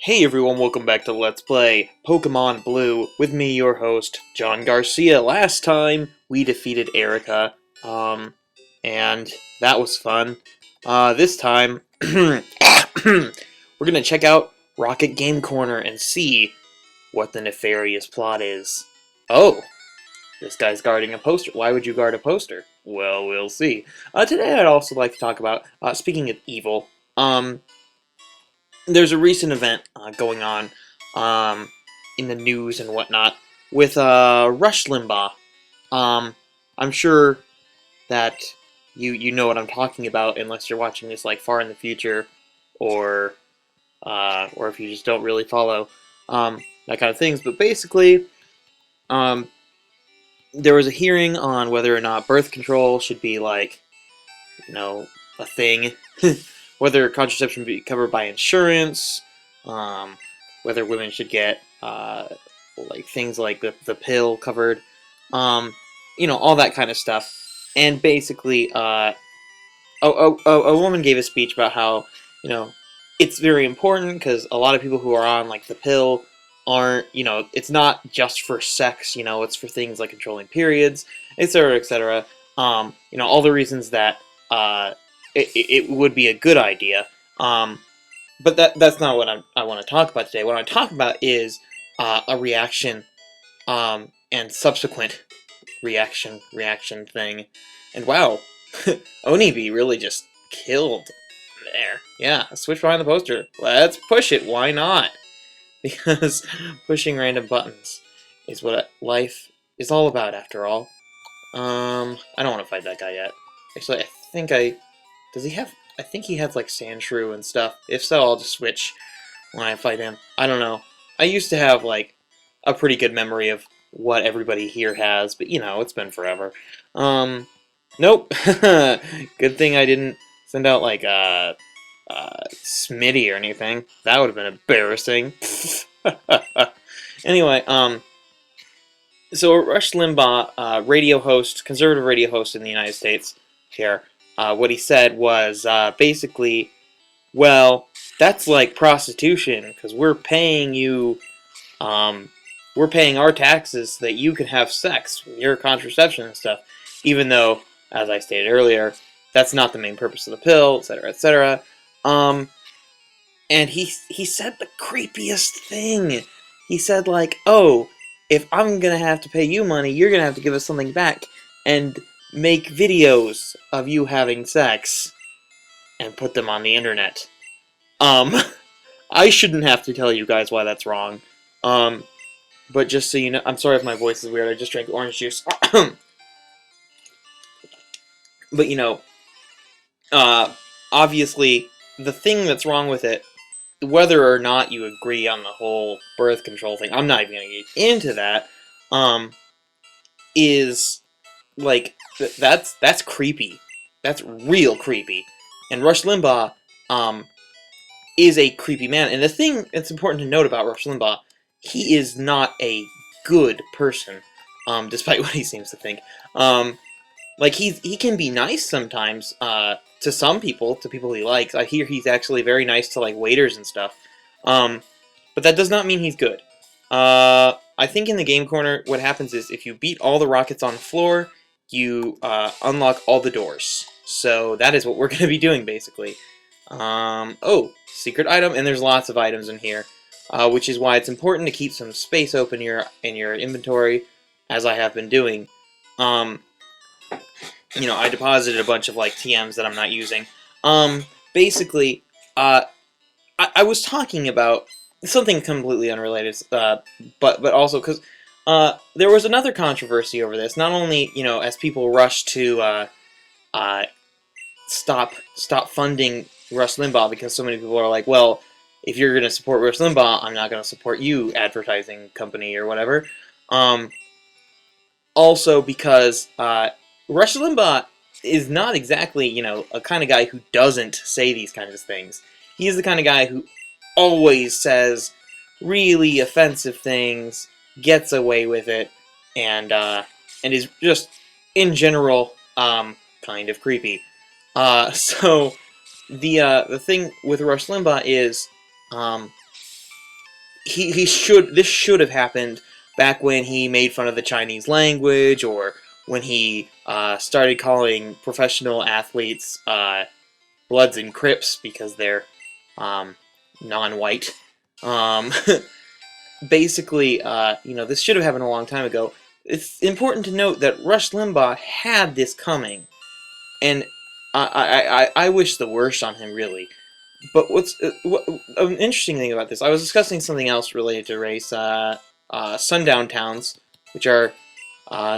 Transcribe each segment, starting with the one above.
Hey everyone, welcome back to Let's Play Pokemon Blue with me, your host, John Garcia. Last time, we defeated Erica, and that was fun. This time, we're gonna check out Rocket Game Corner and see what the nefarious plot is. Oh, this guy's guarding a poster. Why would you guard a poster? Well, we'll see. Today I'd also like to talk about, speaking of evil, there's a recent event going on in the news and whatnot with Rush Limbaugh. I'm sure that you know what I'm talking about, unless you're watching this like far in the future, or if you just don't really follow that kind of things. But basically, there was a hearing on whether or not birth control should be like, a thing. Whether contraception be covered by insurance, whether women should get like things like the pill covered, all that kind of stuff. And basically, a woman gave a speech about how it's very important because a lot of people who are on like the pill aren't, it's not just for sex, it's for things like controlling periods, etc., etc. All the reasons that it would be a good idea. But that's not what I want to talk about today. What I want to talk about is a reaction and subsequent reaction thing. And wow, Onibi really just killed there. Yeah, switch behind the poster. Let's push it. Why not? Because pushing random buttons is what life is all about, after all. I don't want to fight that guy yet. Actually, I think does he have... I think he has, like, Sandshrew and stuff. If so, I'll just switch when I fight him. I don't know. I used to have, like, a pretty good memory of what everybody here has, but, it's been forever. Nope. Good thing I didn't send out, like, Smitty or anything. That would have been embarrassing. Anyway, so Rush Limbaugh, radio host, conservative radio host in the United States here, what he said was basically, well, that's like prostitution because we're paying you, we're paying our taxes so that you can have sex with your contraception and stuff, even though, as I stated earlier, that's not the main purpose of the pill, etc., etc. And he said the creepiest thing. He said like, oh, if I'm gonna have to pay you money, you're gonna have to give us something back, and make videos of you having sex and put them on the internet. I shouldn't have to tell you guys why that's wrong. But just so you know, I'm sorry if my voice is weird, I just drank orange juice. But obviously, the thing that's wrong with it, whether or not you agree on the whole birth control thing, I'm not even gonna get into that, is like, that's creepy. That's real creepy. And Rush Limbaugh is a creepy man. And the thing that's important to note about Rush Limbaugh, he is not a good person, despite what he seems to think. Like, he can be nice sometimes to some people, to people he likes. I hear he's actually very nice to, like, waiters and stuff. But that does not mean he's good. I think in the game corner, what happens is if you beat all the rockets on the floor, you unlock all the doors. So that is what we're going to be doing, basically. Oh, secret item, and there's lots of items in here, which is why it's important to keep some space open in your inventory, as I have been doing. I deposited a bunch of, like, TMs that I'm not using. Basically, I was talking about something completely unrelated, but also because there was another controversy over this. Not only, as people rush to stop funding Rush Limbaugh because so many people are like, well, if you're going to support Rush Limbaugh, I'm not going to support you, advertising company or whatever. Also because Rush Limbaugh is not exactly, a kind of guy who doesn't say these kinds of things. He is the kind of guy who always says really offensive things, gets away with it, and is just, in general, kind of creepy. So the thing with Rush Limbaugh is, this should have happened back when he made fun of the Chinese language, or when he started calling professional athletes Bloods and Crips because they're non-white. Um, Basically, this should have happened a long time ago. It's important to note that Rush Limbaugh had this coming, and I wish the worst on him, really. But an interesting thing about this, I was discussing something else related to race. Sundown towns, which are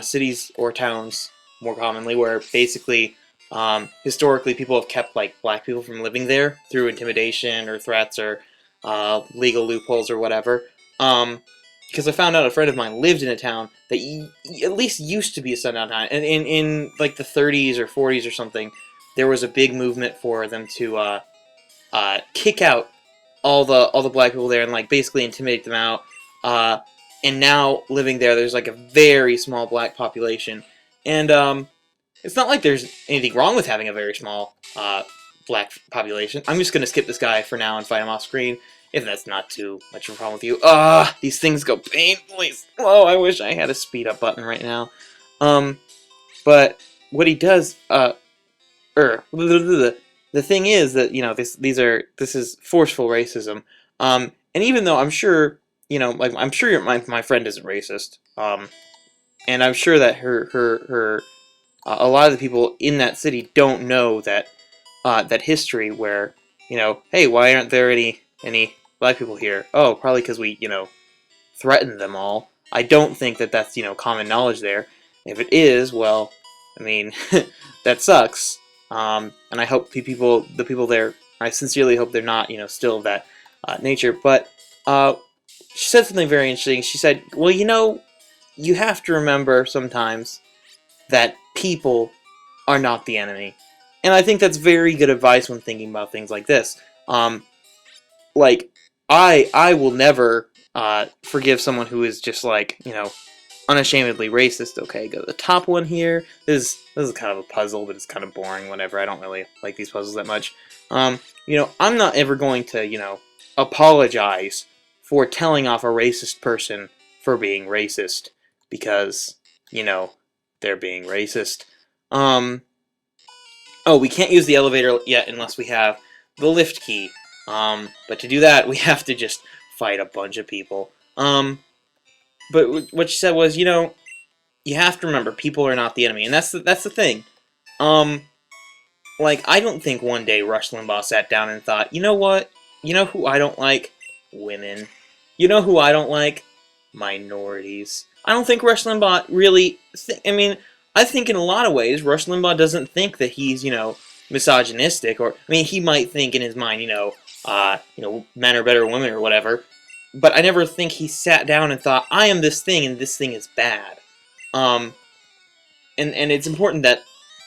cities or towns more commonly, where basically historically people have kept like black people from living there through intimidation or threats or legal loopholes or whatever. Because I found out a friend of mine lived in a town that at least used to be a sundown town, and in like the 30s or 40s or something, there was a big movement for them to kick out all the black people there and like basically intimidate them out. And now living there, there's like a very small black population, and it's not like there's anything wrong with having a very small black population. I'm just gonna skip this guy for now and fight him off screen, if that's not too much of a problem with you. These things go painfully slow. I wish I had a speed up button right now. But what he does, the thing is that this is forceful racism. And even though I'm sure I'm sure my friend isn't racist. And I'm sure that her a lot of the people in that city don't know that that history where hey, why aren't there any black people here? Oh, probably because we threatened them all. I don't think that that's common knowledge there. If it is, well, I mean that sucks. And I hope the people there, I sincerely hope they're not still of that nature. But she said something very interesting. She said, well, you have to remember sometimes that people are not the enemy. And I think that's very good advice when thinking about things like this. Like, I will never forgive someone who is just like, unashamedly racist. Okay, go to the top one here. This is kind of a puzzle, but it's kind of boring, whatever. I don't really like these puzzles that much. I'm not ever going to, apologize for telling off a racist person for being racist, because, they're being racist. Oh, we can't use the elevator yet unless we have the lift key. But to do that, we have to just fight a bunch of people. But what she said was, you have to remember, people are not the enemy, and that's the thing. Like, I don't think one day Rush Limbaugh sat down and thought, you know what? You know who I don't like? Women. You know who I don't like? Minorities. I don't think Rush Limbaugh really... I think in a lot of ways, Rush Limbaugh doesn't think that he's, misogynistic, or... he might think in his mind, men are better than women or whatever, but I never think he sat down and thought, I am this thing and this thing is bad. And it's important that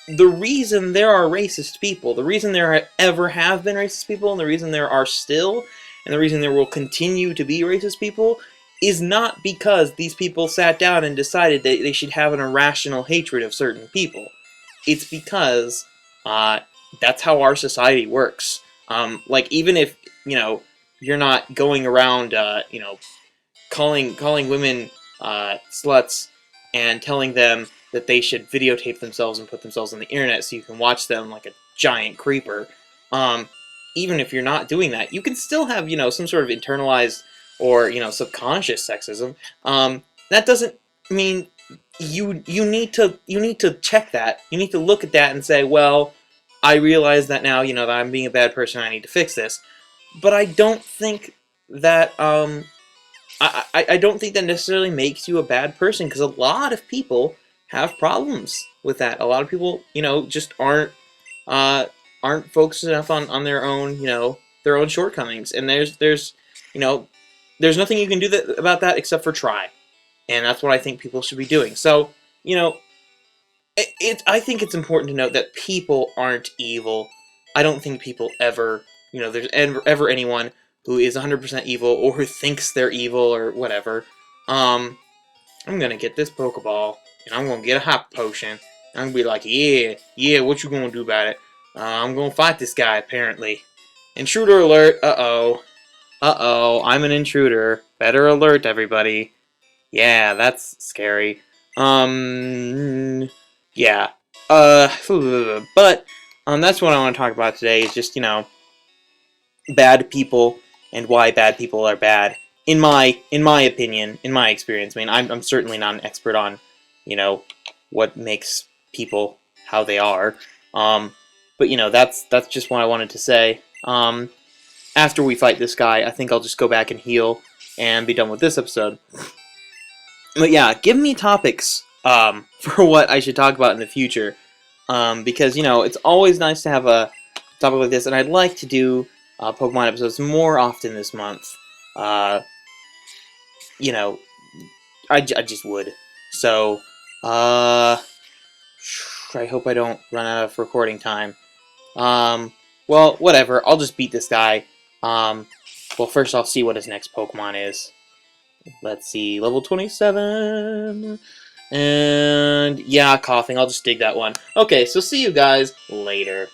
the reason there are racist people, the reason there ever have been racist people, and the reason there are still, and the reason there will continue to be racist people, is not because these people sat down and decided that they should have an irrational hatred of certain people. It's because that's how our society works. Like, even if, you're not going around, calling women sluts and telling them that they should videotape themselves and put themselves on the internet so you can watch them like a giant creeper. Even if you're not doing that, you can still have, some sort of internalized or, subconscious sexism. That doesn't mean you need to check that. You need to look at that and say, well, I realize that now, that I'm being a bad person, I need to fix this. But I don't think that, I don't think that necessarily makes you a bad person, because a lot of people have problems with that. A lot of people, just aren't focused enough on their own, their own shortcomings. And there's nothing you can do about that except for try. And that's what I think people should be doing. So, I think it's important to note that people aren't evil. I don't think people ever, there's ever anyone who is 100% evil or who thinks they're evil or whatever. I'm gonna get this Pokeball, and I'm gonna get a hot potion, and I'm gonna be like, yeah, what you gonna do about it? I'm gonna fight this guy, apparently. Intruder alert, uh-oh. Uh-oh, I'm an intruder. Better alert, everybody. Yeah, that's scary. Yeah. But, that's what I want to talk about today, is just, bad people and why bad people are bad. In my opinion, in my experience. I mean, I'm certainly not an expert on, you know, what makes people how they are. Um, but that's just what I wanted to say. After we fight this guy, I think I'll just go back and heal and be done with this episode. But yeah, give me topics for what I should talk about in the future, because it's always nice to have a topic like this, and I'd like to do Pokemon episodes more often this month. Uh, you know, I just would. So, I hope I don't run out of recording time. Well, whatever. I'll just beat this guy. Well, first I'll see what his next Pokemon is. Let's see, level 27. And yeah, coughing. I'll just dig that one. Okay, so see you guys later.